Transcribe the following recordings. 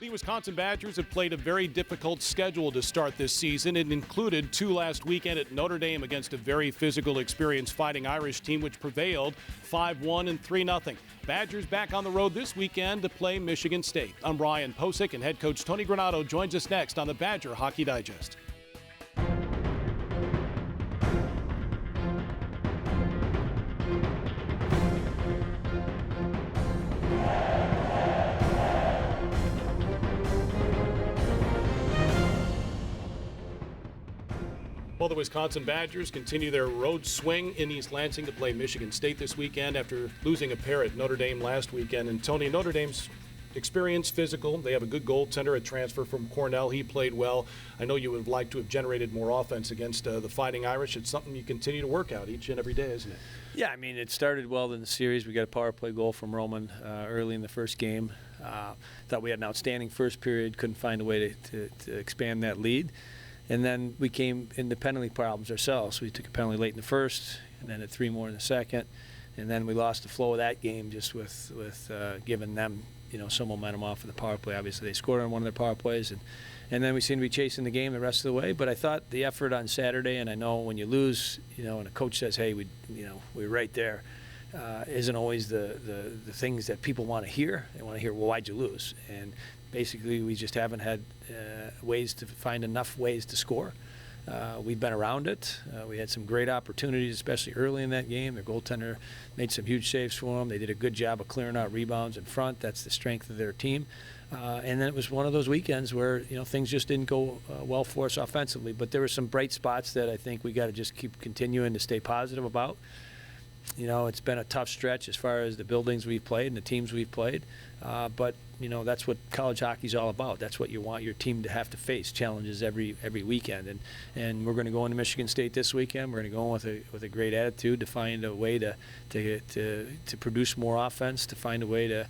The Wisconsin Badgers have played a very difficult schedule to start this season. It included 2 last weekend at Notre Dame against a very physical, experienced Fighting Irish team, which prevailed 5-1 and 3-0. Badgers back on the road this weekend to play Michigan State. I'm Brian Posick, and head coach Tony Granato joins us next on the Badger Hockey Digest. Well, the Wisconsin Badgers continue their road swing in East Lansing to play Michigan State this weekend after losing a pair at Notre Dame last weekend. And Tony, Notre Dame's experienced, physical. They have a good goaltender, a transfer from Cornell. He played well. I know you would like to have generated more offense against the Fighting Irish. It's something you continue to work out each and every day, isn't it? Yeah, I mean, it started well in the series. We got a power play goal from Roman early in the first game. Thought we had an outstanding first period, couldn't find a way to expand that lead. And then we came into penalty problems ourselves. We took a penalty late in the first, and then 3 more in the second. And then we lost the flow of that game just with giving them, some momentum off of the power play. Obviously, they scored on one of their power plays, and then we seemed to be chasing the game the rest of the way. But I thought the effort on Saturday, and I know when you lose, and a coach says, "Hey, we're right there," isn't always the things that people want to hear. They want to hear, "Well, why'd you lose?" And basically, we just haven't had ways to find enough ways to score. We've been around it. We had some great opportunities, especially early in that game. Their goaltender made some huge saves for them. They did a good job of clearing out rebounds in front. That's the strength of their team. And then it was one of those weekends where things just didn't go well for us offensively. But there were some bright spots that I think we got to just keep continuing to stay positive about. It's been a tough stretch as far as the buildings we've played and the teams we've played. But that's what college hockey's all about. That's what you want your team to have to face, challenges every weekend. And we're going to go into Michigan State this weekend. We're going to go in with a great attitude to find a way to produce more offense, to find a way to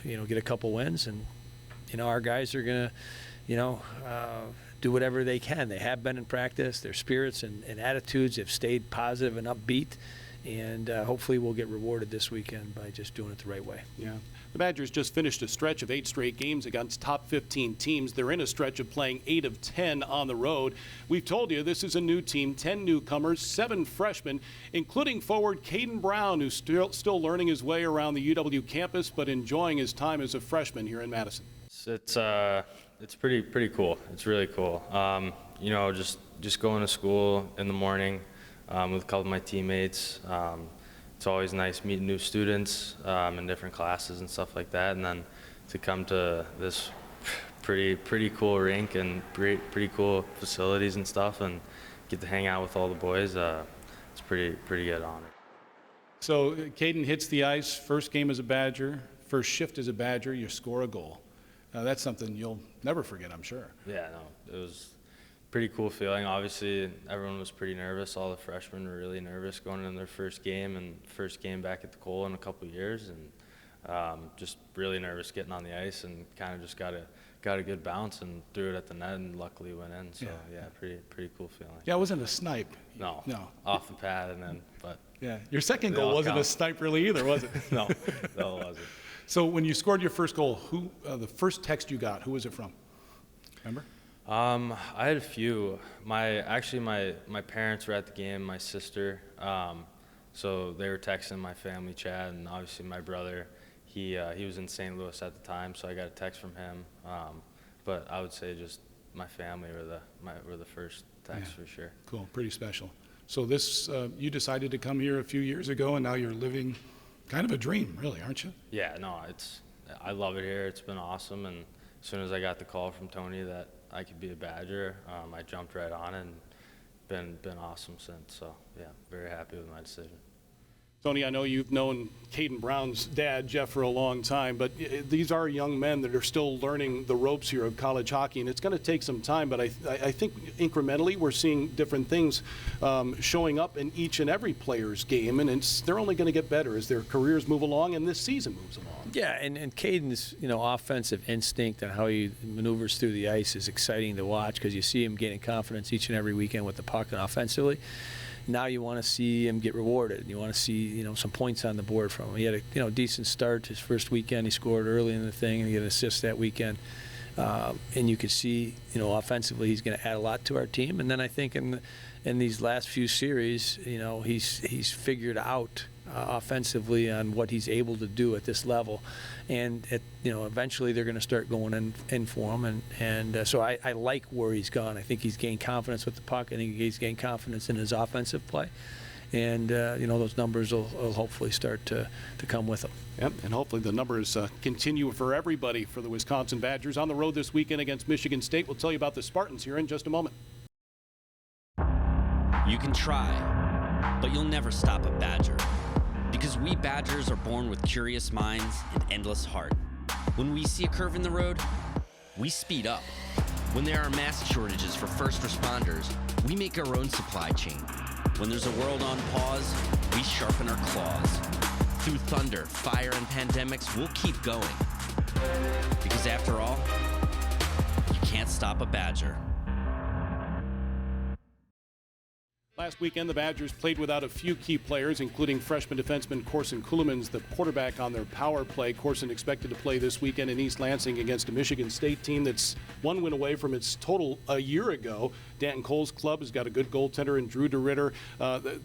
get a couple wins. And our guys are going to do whatever they can. They have been in practice. Their spirits and attitudes have stayed positive and upbeat. And hopefully we'll get rewarded this weekend by just doing it the right way. Yeah. The Badgers just finished a stretch of 8 straight games against top 15 teams. They're in a stretch of playing 8 of 10 on the road. We've told you this is a new team, 10 newcomers, 7 freshmen, including forward Caden Brown, who's still learning his way around the UW campus, but enjoying his time as a freshman here in Madison. It's pretty cool. It's really cool. Just going to school in the morning with a couple of my teammates. It's always nice meeting new students in different classes and stuff like that, and then to come to this pretty cool rink and pretty cool facilities and stuff, and get to hang out with all the boys. It's pretty good honor. So Caden hits the ice, first game as a Badger, first shift as a Badger, you score a goal. That's something you'll never forget, I'm sure. Yeah, no, it was pretty cool feeling. Obviously, everyone was pretty nervous. All the freshmen were really nervous going into their first game, and first game back at the Cole in a couple of years, and just really nervous getting on the ice, and kind of just got a good bounce and threw it at the net, and luckily went in. So yeah, pretty cool feeling. Yeah, it wasn't a snipe. No, off the pad, and then yeah, your second goal wasn't a snipe really either, was it? No, it wasn't. So when you scored your first goal, who the first text you got, who was it from? Remember? I had a few. My parents were at the game, my sister, so they were texting my family chat, and obviously my brother, he was in St. Louis at the time, so I got a text from him. But I would say just my family were the first text for sure. Cool, pretty special. So this you decided to come here a few years ago, and now you're living kind of a dream, really, aren't you? Yeah, no, I love it here. It's been awesome, and as soon as I got the call from Tony that I could be a Badger, I jumped right on it, and been awesome since. So yeah, very happy with my decision. Tony, I know you've known Caden Brown's dad, Jeff, for a long time, but these are young men that are still learning the ropes here of college hockey, and it's going to take some time, but I think incrementally we're seeing different things showing up in each and every player's game, and they're only going to get better as their careers move along and this season moves along. Yeah, and Caden's offensive instinct and how he maneuvers through the ice is exciting to watch because you see him gaining confidence each and every weekend with the puck and offensively. now you want to see him get rewarded. You want to see, some points on the board from him. He had a, decent start his first weekend. He scored early in the thing, and he had an assist that weekend. And you could see, offensively, he's going to add a lot to our team. And then I think in these last few series, he's figured out offensively on what he's able to do at this level, and eventually they're going to start going in for him, and so I like where he's gone. I think he's gained confidence with the puck. I think he's gained confidence in his offensive play, and those numbers will hopefully start to come with him. Yep, and hopefully the numbers continue for everybody for the Wisconsin Badgers on the road this weekend against Michigan State. We'll tell you about the Spartans here in just a moment. You can try, but you'll never stop a Badger. Because we Badgers are born with curious minds and endless heart. When we see a curve in the road, we speed up. When there are mask shortages for first responders, we make our own supply chain. When there's a world on pause, we sharpen our claws. Through thunder, fire, and pandemics, we'll keep going. Because after all, you can't stop a Badger. Last weekend, the Badgers played without a few key players, including freshman defenseman Corson Kuhlmans, the quarterback on their power play. Corson expected to play this weekend in East Lansing against a Michigan State team that's one win away from its total a year ago. Danton Cole's club has got a good goaltender in Drew DeRitter.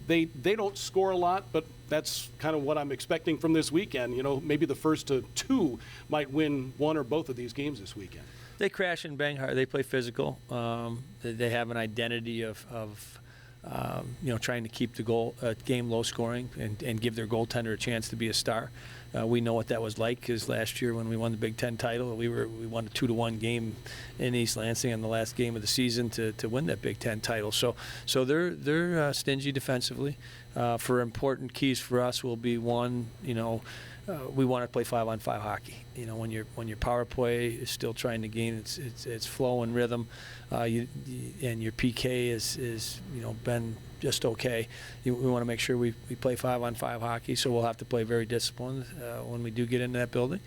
They don't score a lot, but that's kind of what I'm expecting from this weekend. Maybe the first two might win one or both of these games this weekend. They crash and bang hard. They play physical. They have an identity of trying to keep the game low scoring and give their goaltender a chance to be a star. We know what that was like, because last year when we won the Big Ten title, we won a 2-1 game in East Lansing in the last game of the season to win that Big Ten title. So they're stingy defensively. For important keys for us will be one, we want to play 5-on-5 hockey. When your power play is still trying to gain its flow and rhythm, and your PK is been just okay. We want to make sure we play 5-on-5 hockey. So we'll have to play very disciplined when we do get into that building.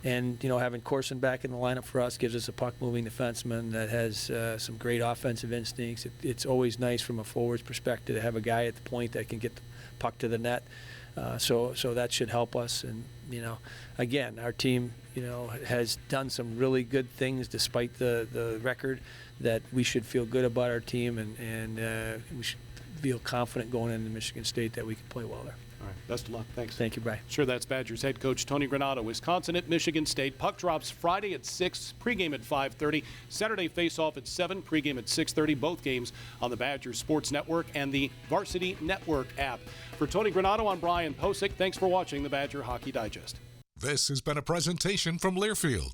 And having Corson back in the lineup for us gives us a puck-moving defenseman that has some great offensive instincts. It's always nice from a forward's perspective to have a guy at the point that can get the puck to the net. So that should help us. And again, our team has done some really good things despite the record, that we should feel good about our team, and we should feel confident going into Michigan State that we can play well there. All right, best of luck. Thanks. Thank you, Brian. Sure, that's Badgers head coach Tony Granato. Wisconsin at Michigan State. Puck drops Friday at 6, pregame at 5:30. Saturday face-off at 7, pregame at 6:30. Both games on the Badgers Sports Network and the Varsity Network app. For Tony Granato, I'm Brian Posick. Thanks for watching the Badger Hockey Digest. This has been a presentation from Learfield,